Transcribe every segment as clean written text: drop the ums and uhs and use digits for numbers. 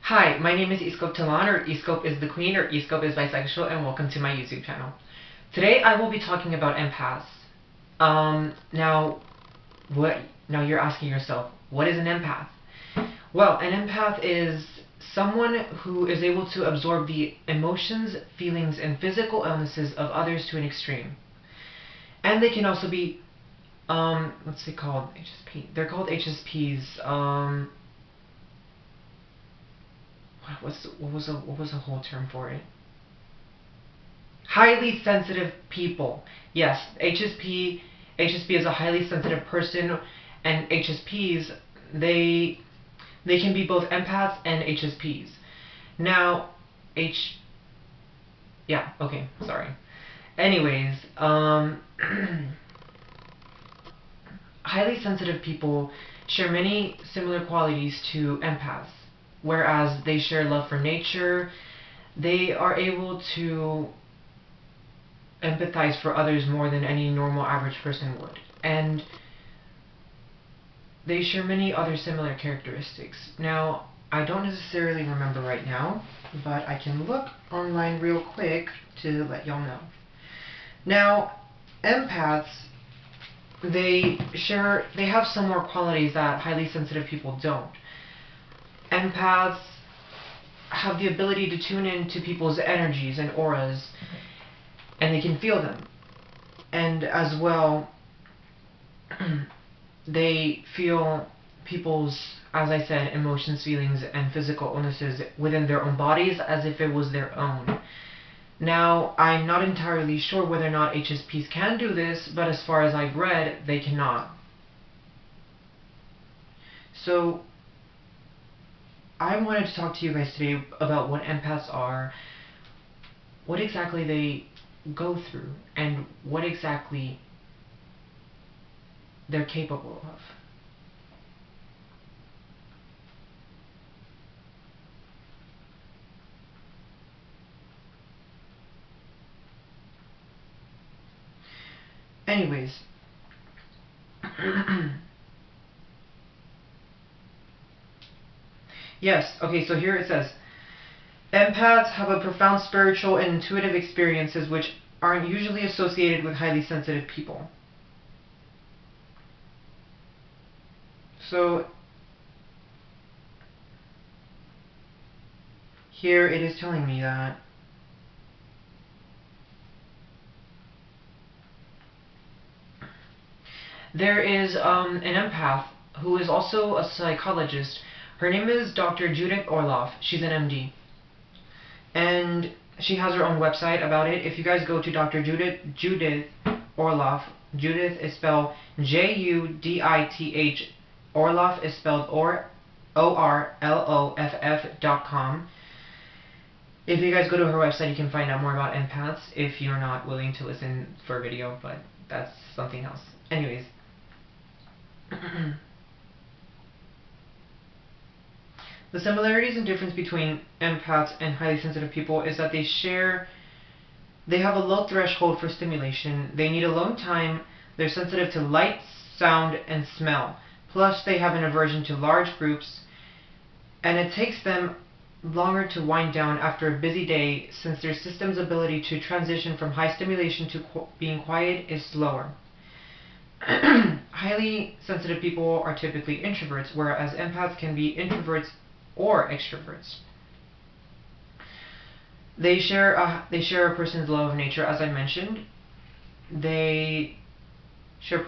Hi, my name is Iscope Talan, or Iscope is the Queen, or Iscope is bisexual, and welcome to my YouTube channel. Today I will be talking about empaths. Now, Now you're asking yourself, what is an empath? Well, an empath is someone who is able to absorb the emotions, feelings, and physical illnesses of others to an extreme. And they can also be, what's it called? HSP. They're called HSPs. What was the whole term for it? Highly sensitive people. Yes, HSP is a highly sensitive person, and HSPs, they can be both empaths and HSPs. Now, yeah, okay, sorry. Anyways, highly sensitive people share many similar qualities to empaths. Whereas they share love for nature, they are able to empathize for others more than any normal average person would. And they share many other similar characteristics. Now, I don't necessarily remember right now, but I can look online real quick to let y'all know. Now, empaths, they have some more qualities that highly sensitive people don't. Empaths have the ability to tune into people's energies and auras, and they can feel them. And as well, they feel people's, as I said, emotions, feelings, and physical illnesses within their own bodies as if it was their own. Now, I'm not entirely sure whether or not HSPs can do this, but as far as I've read, they cannot. So, I wanted to talk to you guys today about what empaths are, what exactly they go through, and what exactly they're capable of. Anyways, yes, okay, so here it says, empaths have a profound spiritual and intuitive experiences which aren't usually associated with highly sensitive people. So, here it is telling me that there is an empath who is also a psychologist. Her name is Dr. Judith Orloff. She's an MD. And she has her own website about it. If you guys go to Dr. Judith Orloff, Judith is spelled Judith. Orloff is spelled ORLOFF.com. If you guys go to her website, you can find out more about empaths if you're not willing to listen for a video, but that's something else. Anyways. The similarities and difference between empaths and highly sensitive people is that they have a low threshold for stimulation, they need alone time, they're sensitive to light, sound, and smell. Plus, they have an aversion to large groups, and it takes them longer to wind down after a busy day since their system's ability to transition from high stimulation to being quiet is slower. Highly sensitive people are typically introverts, whereas empaths can be introverts or extroverts. They share a person's love of nature, as I mentioned. They share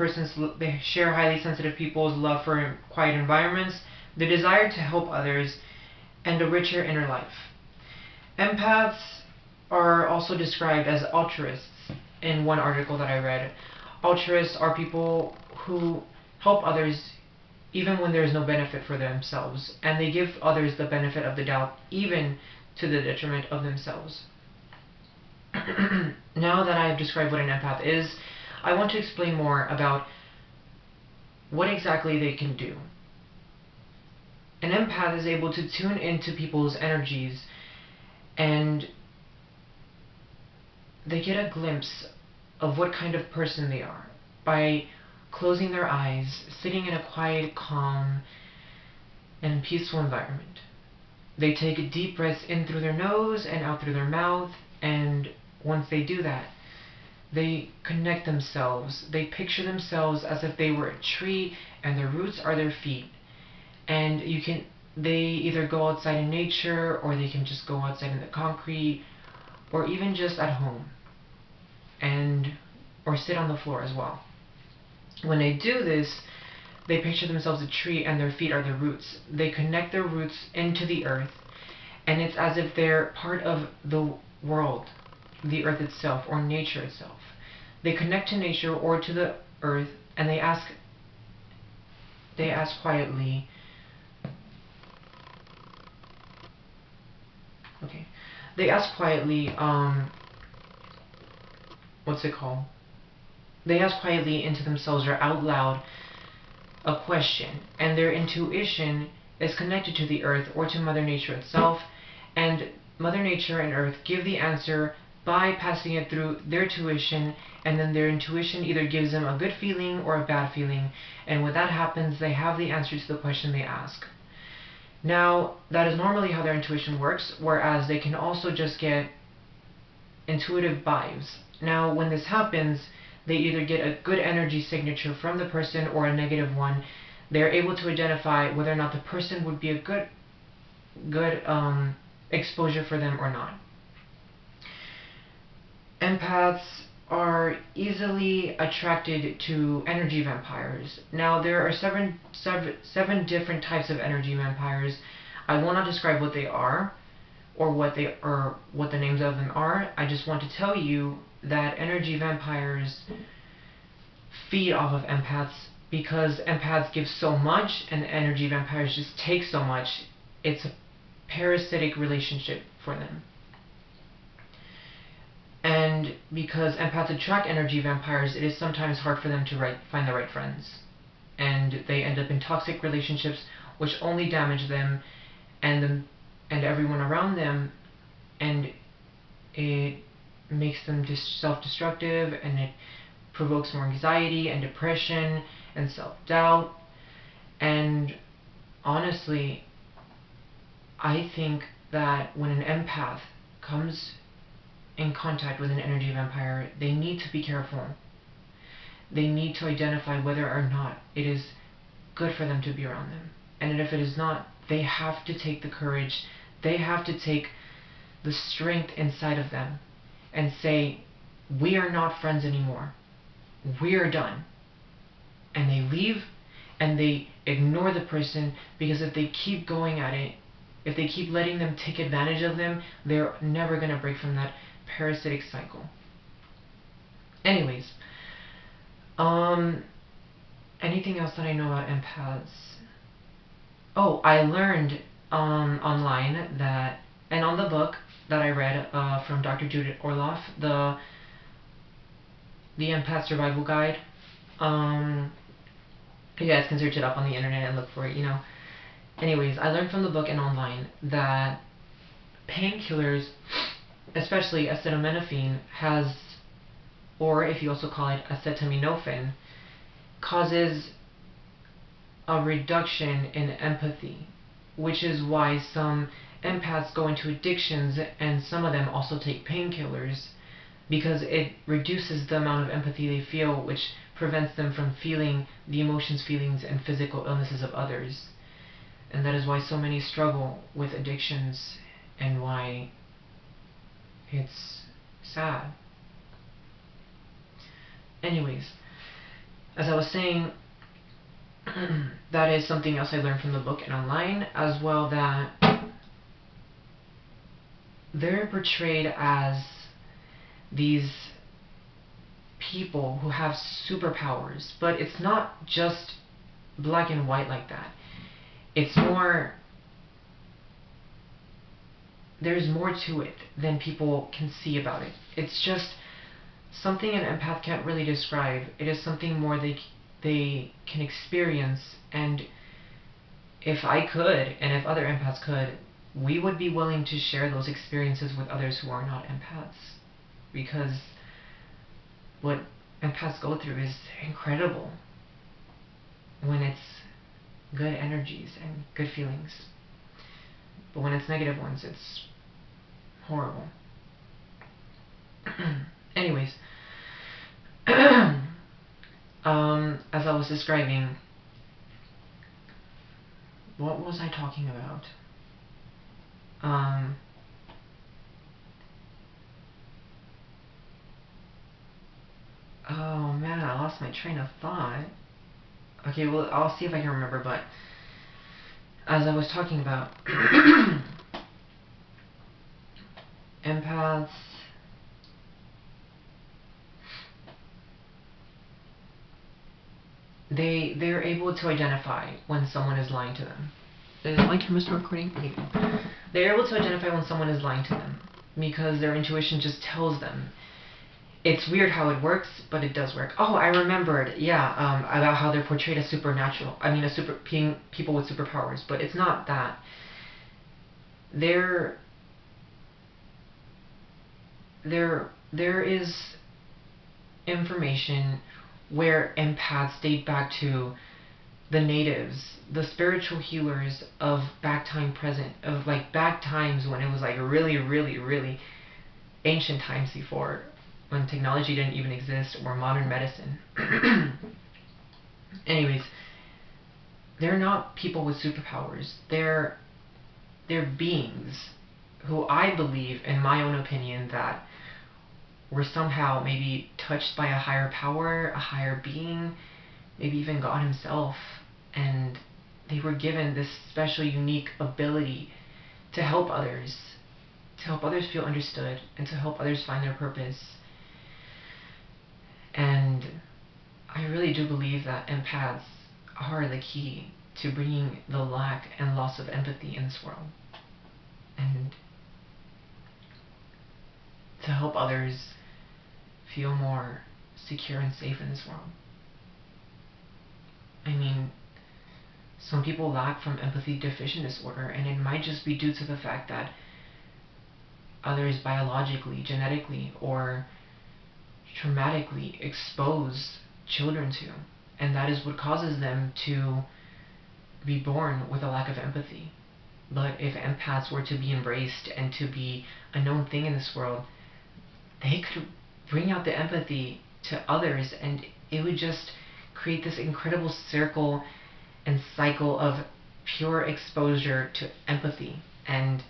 highly sensitive people's love for quiet environments, the desire to help others, and a richer inner life. Empaths are also described as altruists in one article that I read. Altruists are people who help others even when there is no benefit for themselves, and they give others the benefit of the doubt even to the detriment of themselves. Now that I have described what an empath is, I want to explain more about what exactly they can do. An empath is able to tune into people's energies, and they get a glimpse of what kind of person they are by closing their eyes, sitting in a quiet, calm, and peaceful environment. They take deep breaths in through their nose and out through their mouth, and once they do that, they connect themselves. They picture themselves as if they were a tree and their roots are their feet. And they either go outside in nature, or they can just go outside in the concrete, or even just at home, or sit on the floor as well. When they do this, they picture themselves a tree and their feet are their roots. They connect their roots into the earth, and it's as if they're part of the world, the earth itself, or nature itself. They connect to nature or to the earth, and they ask quietly, what's it called? They ask quietly into themselves or out loud a question, and their intuition is connected to the earth or to Mother Nature itself, and Mother Nature and Earth give the answer by passing it through their tuition, and then their intuition either gives them a good feeling or a bad feeling, and when that happens, they have the answer to the question they ask. Now, that is normally how their intuition works, whereas they can also just get intuitive vibes. Now, when this happens, they either get a good energy signature from the person or a negative one. They're able to identify whether or not the person would be a good exposure for them or not. Empaths are easily attracted to energy vampires. Now, there are seven different types of energy vampires. I will not describe what they are or what the names of them are. I just want to tell you that energy vampires feed off of empaths, because empaths give so much and energy vampires just take so much. It's a parasitic relationship for them. And because empaths attract energy vampires, it is sometimes hard for them to find the right friends. And they end up in toxic relationships which only damage them and everyone around them, and it makes them self-destructive, and it provokes more anxiety and depression and self-doubt. And honestly, I think that when an empath comes in contact with an energy vampire, they need to be careful. They need to identify whether or not it is good for them to be around them. And if it is not, they have to take the courage, they have to take the strength inside of them and say, we are not friends anymore. We are done. And they leave, and they ignore the person, because if they keep going at it, if they keep letting them take advantage of them, they're never going to break from that parasitic cycle. Anyways, anything else that I know about empaths? Oh, I learned online that, and on the book that I read from Dr. Judith Orloff, the Empath Survival Guide. You guys can search it up on the internet and look for it, Anyways, I learned from the book and online that painkillers, especially acetaminophen, or if you also call it acetaminophen, causes a reduction in empathy, which is why some empaths go into addictions, and some of them also take painkillers, because it reduces the amount of empathy they feel, which prevents them from feeling the emotions, feelings, and physical illnesses of others. And that is why so many struggle with addictions, and why it's sad. Anyways, as I was saying, that is something else I learned from the book and online, as well, that they're portrayed as these people who have superpowers, but it's not just black and white like that. It's more, there's more to it than people can see about it. It's just something an empath can't really describe. It is something more they can experience, and if I could, and if other empaths could, we would be willing to share those experiences with others who are not empaths, because what empaths go through is incredible when it's good energies and good feelings. But when it's negative ones, it's horrible. Anyways, as I was describing, what was I talking about? Oh man, I lost my train of thought. Okay, well, I'll see if I can remember, but as I was talking about empaths, they're able to identify when someone is lying to them. Is it like Mr. Recording? They're able to identify when someone is lying to them because their intuition just tells them. It's weird how it works, but it does work. Oh, I remembered. Yeah, about how they're portrayed as supernatural. I mean, people with superpowers, but it's not that. There is information where empaths date back to the natives, the spiritual healers of back times when it was like really, really, really ancient times before, when technology didn't even exist, or modern medicine. Anyways, they're not people with superpowers. They're beings who I believe, in my own opinion, that were somehow maybe touched by a higher power, a higher being, maybe even God himself, and they were given this special, unique ability to help others feel understood, and to help others find their purpose. And I really do believe that empaths are the key to bringing the lack and loss of empathy in this world, and to help others feel more secure and safe in this world. I mean, some people lack from empathy deficient disorder, and it might just be due to the fact that others biologically, genetically, or traumatically expose children to, and that is what causes them to be born with a lack of empathy. But if empaths were to be embraced and to be a known thing in this world, they could bring out the empathy to others, and it would just create this incredible circle and cycle of pure exposure to empathy. And